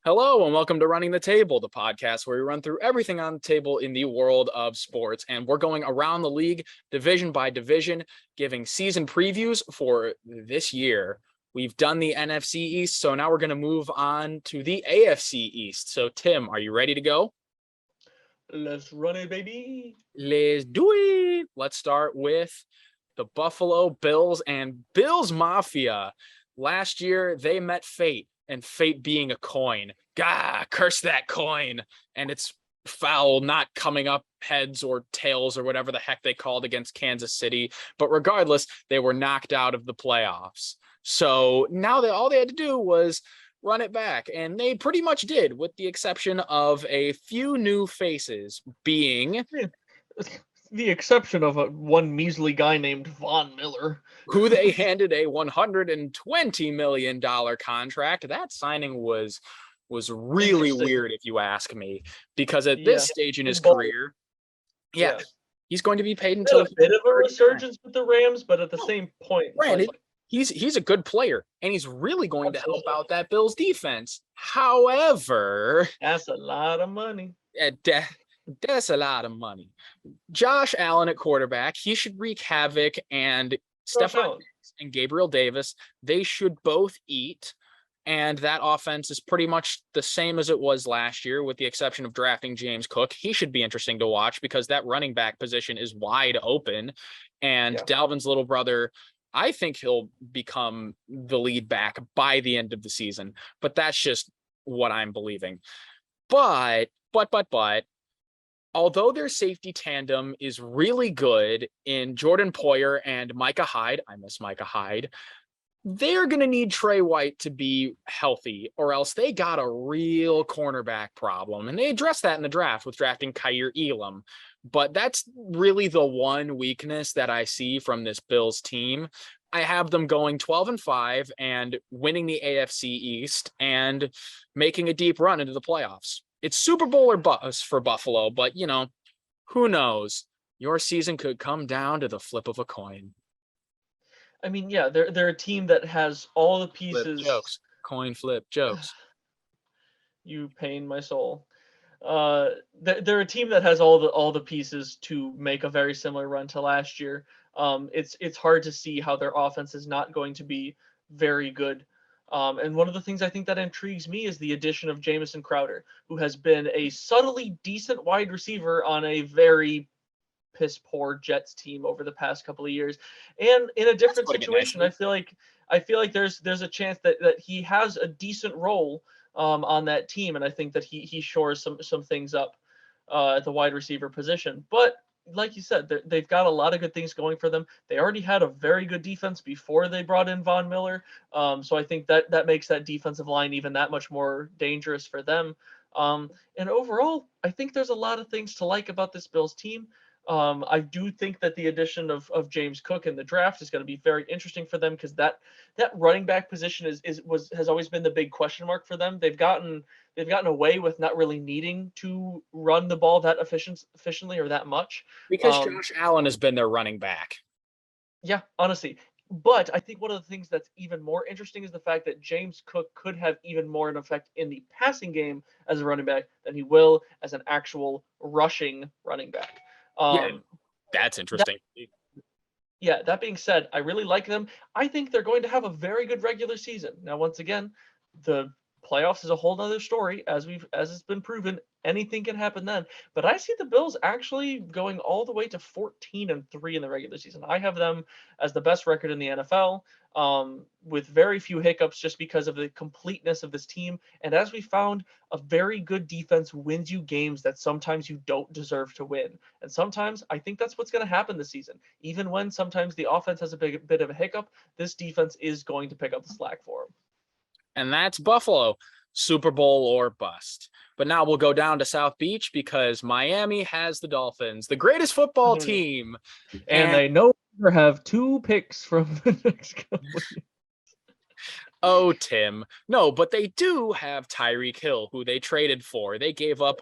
Hello and welcome to Running the Table, the podcast where we run through everything on the table in the world of sports. And we're going around the league, division by division, giving season previews for this year. We've done the NFC East, so now we're going to move on to the AFC East. So, Tim, are you ready to go? Let's run it, baby. Let's do it. Let's start with the Buffalo Bills and Bills Mafia. Last year, they met fate. And fate being a coin. Gah, curse that coin. And it's foul, not coming up heads or tails or whatever the heck they called against Kansas City. But regardless, they were knocked out of the playoffs. So now all they had to do was run it back. And they pretty much did, with the exception of a few new faces being... The exception of one measly guy named Von Miller, who they handed a $120 million contract. That signing was really weird, if you ask me, because at this stage in his career, he's going to be paid until a bit of a resurgence with the Rams, but at the same point, granted, he's a good player and he's really going to help out that Bills defense. However, that's a lot of money. That's a lot of money. Josh Allen at quarterback, he should wreak havoc, and Stephon Diggs and Gabriel Davis, they should both eat. And that offense is pretty much the same as it was last year, with the exception of drafting James Cook. He should be interesting to watch because that running back position is wide open. And Dalvin's little brother, I think he'll become the lead back by the end of the season. But that's just what I'm believing. But although their safety tandem is really good in Jordan Poyer and Micah Hyde, I miss Micah Hyde, they're going to need Trey White to be healthy, or else they got a real cornerback problem. And they addressed that in the draft with drafting Kaiir Elam. But that's really the one weakness that I see from this Bills team. I have them going 12-5 and winning the AFC East and making a deep run into the playoffs. It's Super Bowl or bust for Buffalo, but, who knows? Your season could come down to the flip of a coin. I mean, they're a team that has all the pieces. Flip jokes. Coin flip jokes. You pain my soul. They're a team that has all the pieces to make a very similar run to last year. It's hard to see how their offense is not going to be very good. And one of the things I think that intrigues me is the addition of Jamison Crowder, who has been a subtly decent wide receiver on a very piss poor Jets team over the past couple of years. And in a different situation, I feel like there's a chance that he has a decent role on that team, and I think that he shores some things up at the wide receiver position. But like you said, they've got a lot of good things going for them. They already had a very good defense before they brought in Von Miller. So I think that makes that defensive line even that much more dangerous for them. And overall, I think there's a lot of things to like about this Bills team. I do think that the addition of James Cook in the draft is going to be very interesting for them, because that running back position has always been the big question mark for them. They've gotten away with not really needing to run the ball that efficiently or that much, because Josh Allen has been their running back. Yeah, honestly. But I think one of the things that's even more interesting is the fact that James Cook could have even more an effect in the passing game as a running back than he will as an actual rushing running back. That's interesting. That being said, I really like them. I think they're going to have a very good regular season. Now, once again, the playoffs is a whole other story, as it's been proven. Anything can happen then. But I see the Bills actually going all the way to 14-3 in the regular season. I have them as the best record in the NFL, with very few hiccups, just because of the completeness of this team. And as we found, a very good defense wins you games that sometimes you don't deserve to win. And sometimes I think that's what's going to happen this season. Even when sometimes the offense has a bit of a hiccup, this defense is going to pick up the slack for them. And that's Buffalo, Super Bowl or bust. But now we'll go down to South Beach, because Miami has the Dolphins, the greatest football team. And they no longer have 2 picks from the next couple of years. Oh, Tim. No, but they do have Tyreek Hill, who they traded for. They gave up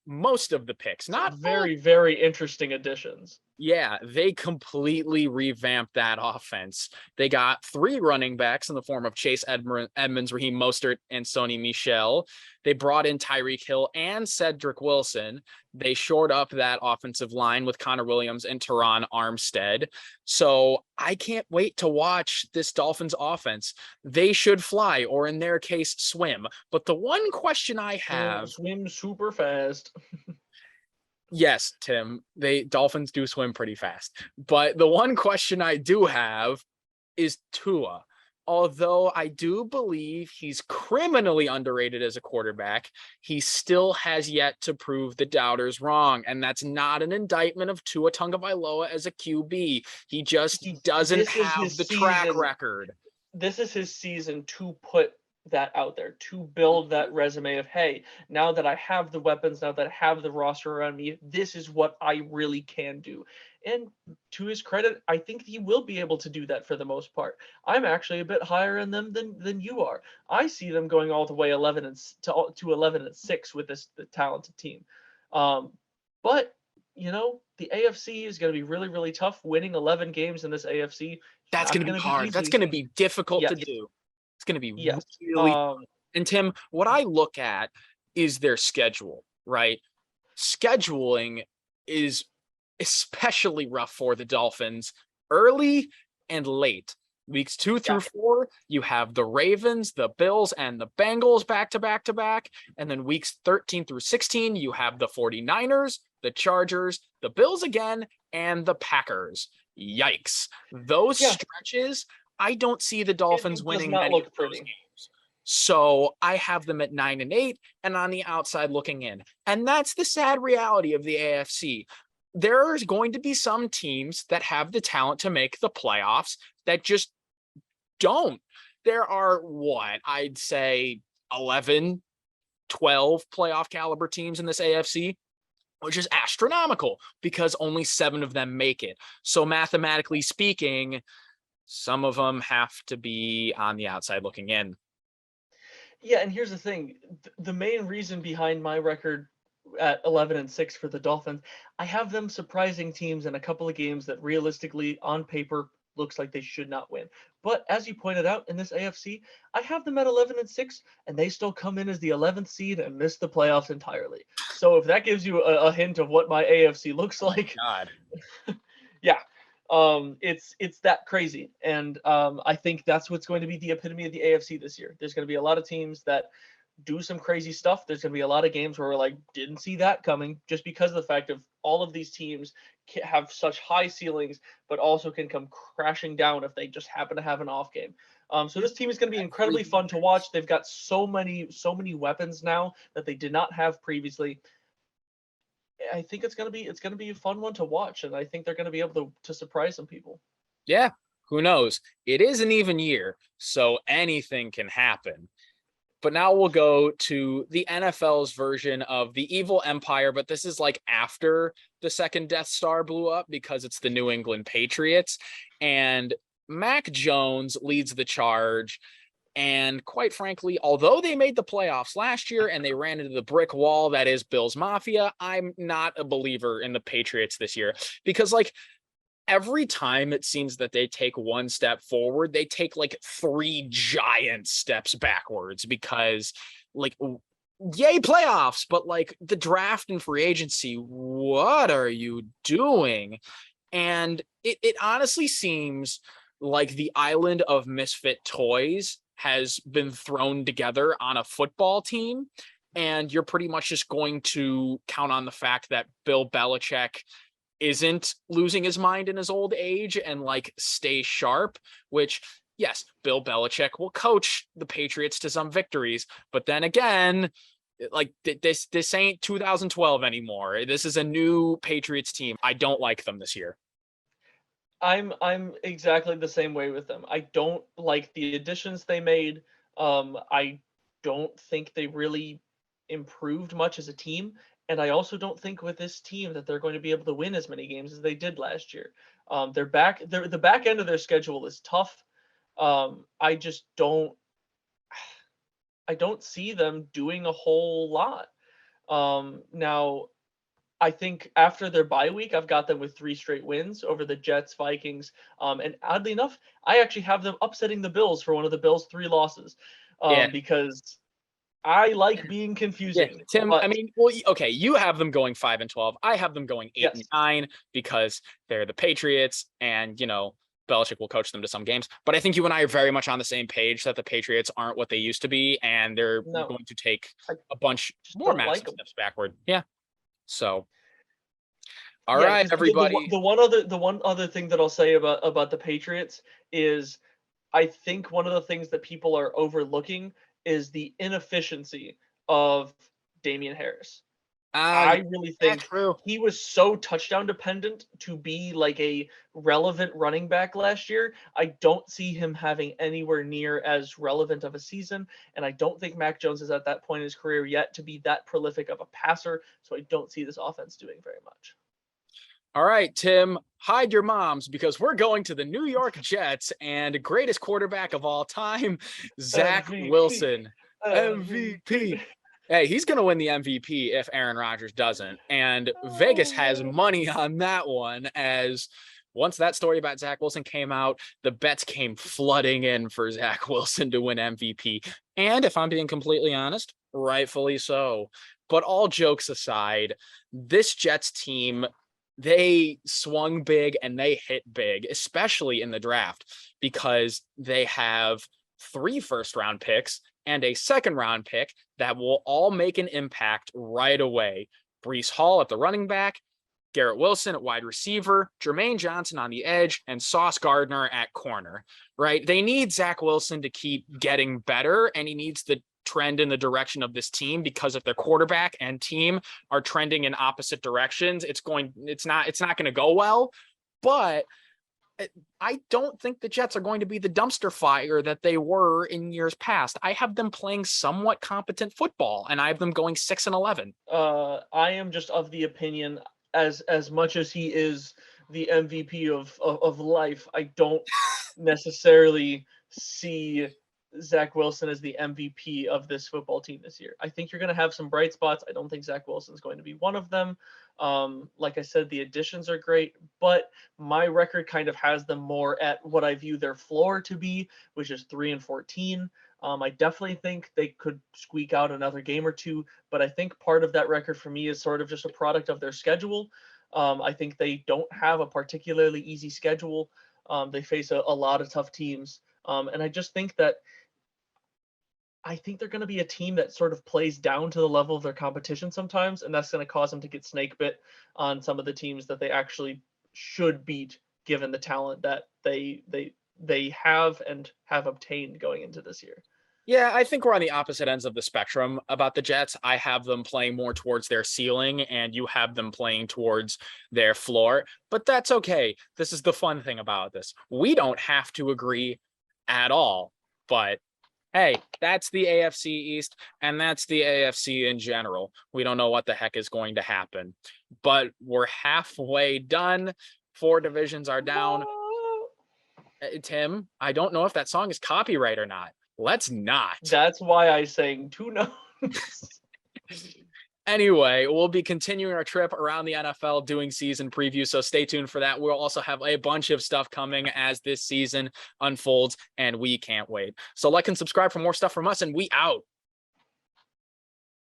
most of the picks. Not very, very interesting additions. Yeah, they completely revamped that offense. They got 3 running backs in the form of Chase Edmonds, Raheem Mostert, and Sony Michel. They brought in Tyreek Hill and Cedric Wilson. They shored up that offensive line with Connor Williams and Teron Armstead. So I can't wait to watch this Dolphins offense. They should fly, or in their case, swim. But the one question I have. Swim super fast. Yes, Tim, Dolphins do swim pretty fast. But the one question I do have is Tua. Although I do believe he's criminally underrated as a quarterback, he still has yet to prove the doubters wrong. And that's not an indictment of Tua Tagovailoa as a QB. He just doesn't This is have his the track season. record. This is his season to put that out there, to build that resume of, hey, now that I have the weapons, now that I have the roster around me, this is what I really can do. And to his credit, I think he will be able to do that for the most part. I'm actually a bit higher in them than you are. I see them going all the way 11-6 with the talented team. But the AFC is going to be really, really tough. Winning 11 games in this AFC, That's going to be hard. That's going to be difficult to do. It's going to be Yes. really. And Tim, what I look at is their schedule, right? Scheduling is especially rough for the Dolphins early and late. Weeks 2 through 4, you have the Ravens, the Bills, and the Bengals back to back to back. And then weeks 13 through 16, you have the 49ers, the Chargers, the Bills again, and the Packers. Yikes. Those stretches, I don't see the Dolphins winning many of those games. So I have them at 9-8 and on the outside looking in. And that's the sad reality of the AFC. There's going to be some teams that have the talent to make the playoffs that just don't. There are I'd say 11, 12 playoff caliber teams in this AFC, which is astronomical because only 7 of them make it. So mathematically speaking, some of them have to be on the outside looking in. Yeah, and here's the thing. The main reason behind my record at 11-6 for the Dolphins, I have them surprising teams in a couple of games that realistically, on paper, looks like they should not win. But as you pointed out in this AFC, I have them at 11-6, and they still come in as the 11th seed and miss the playoffs entirely. So if that gives you a hint of what my AFC looks like, God. Yeah, it's that crazy, and I think that's what's going to be the epitome of the AFC this year. There's going to be a lot of teams that do some crazy stuff. There's going to be a lot of games where we're like, didn't see that coming, just because of the fact of all of these teams have such high ceilings, but also can come crashing down if they just happen to have an off game. So this team is going to be incredibly fun to watch. They've got so many weapons now that they did not have previously. I think it's gonna be a fun one to watch, and I think they're gonna be able to surprise some people. Yeah, who knows? It is an even year, so anything can happen. But now we'll go to the NFL's version of the evil empire, but this is like after the second Death Star blew up because it's the New England Patriots. And Mac Jones leads the charge. And quite frankly, although they made the playoffs last year and they ran into the brick wall that is Bills Mafia, I'm not a believer in the Patriots this year because, like, every time it seems that they take one step forward, they take like 3 giant steps backwards because, like, yay playoffs, but like the draft and free agency, what are you doing? And it honestly seems like the island of misfit toys has been thrown together on a football team. And you're pretty much just going to count on the fact that Bill Belichick isn't losing his mind in his old age and like stay sharp, which, yes, Bill Belichick will coach the Patriots to some victories. But then again, like this ain't 2012 anymore. This is a new Patriots team. I don't like them this year. I'm exactly the same way with them. I don't like the additions they made. I don't think they really improved much as a team, and I also don't think with this team that they're going to be able to win as many games as they did last year. The back end of their schedule is tough. I just don't see them doing a whole lot. Now I think after their bye week, I've got them with 3 straight wins over the Jets, Vikings, and oddly enough, I actually have them upsetting the Bills for one of the Bills' 3 losses, Yeah. because I like being Yeah, confusing. Tim, I But mean, well, okay, you have them going 5-12. I have them going 8 and yes, 9 because they're the Patriots and, Belichick will coach them to some games. But I think you and I are very much on the same page that the Patriots aren't what they used to be, and they're no, going to take I a bunch just more don't like massive them. steps backward. Yeah. So, all Yeah, right, because everybody. the one other thing that I'll say about the Patriots is I think one of the things that people are overlooking is the inefficiency of Damian Harris. Yeah, I really that's think true. he was so touchdown dependent to be like a relevant running back last year. I don't see him having anywhere near as relevant of a season, and I don't think Mac Jones is at that point in his career yet to be that prolific of a passer, so I don't see this offense doing very much. All right, Tim, hide your moms because we're going to the New York Jets and greatest quarterback of all time, Zach MVP. Wilson. MVP. MVP. Hey, he's going to win the MVP if Aaron Rodgers doesn't. And Vegas has money on that one, as once that story about Zach Wilson came out, the bets came flooding in for Zach Wilson to win MVP. And if I'm being completely honest, rightfully so. But all jokes aside, this Jets team, they swung big and they hit big, especially in the draft, because they have 3 first-round picks and a second-round pick that will all make an impact right away. Breece Hall at the running back, Garrett Wilson at wide receiver, Jermaine Johnson on the edge, and Sauce Gardner at corner, right? They need Zach Wilson to keep getting better, and he needs the trend in the direction of this team, because if their quarterback and team are trending in opposite directions, it's not going to go well. But I don't think the Jets are going to be the dumpster fire that they were in years past. I have them playing somewhat competent football, and I have them going 6-11. I am just of the opinion, as much as he is the MVP of life, I don't necessarily see Zach Wilson as the MVP of this football team this year. I think you're going to have some bright spots. I don't think Zach Wilson is going to be one of them. Like I said, the additions are great, but my record kind of has them more at what I view their floor to be, which is 3-14. I definitely think they could squeak out another game or two, but I think part of that record for me is sort of just a product of their schedule. I think they don't have a particularly easy schedule. They face a lot of tough teams. And I just think that I think they're going to be a team that sort of plays down to the level of their competition sometimes, and that's going to cause them to get snake bit on some of the teams that they actually should beat, given the talent that they have and have obtained going into this year. Yeah, I think we're on the opposite ends of the spectrum about the Jets. I have them playing more towards their ceiling, and you have them playing towards their floor. But that's okay. This is the fun thing about this. We don't have to agree at all. But hey, that's the AFC East, and that's the AFC in general. We don't know what the heck is going to happen. But we're halfway done. 4 divisions are down. Tim, I don't know if that song is copyright or not. Let's not. That's why I sang 2 notes. Anyway, we'll be continuing our trip around the NFL doing season preview, so stay tuned for that. We'll also have a bunch of stuff coming as this season unfolds, and we can't wait. So like and subscribe for more stuff from us, and we out.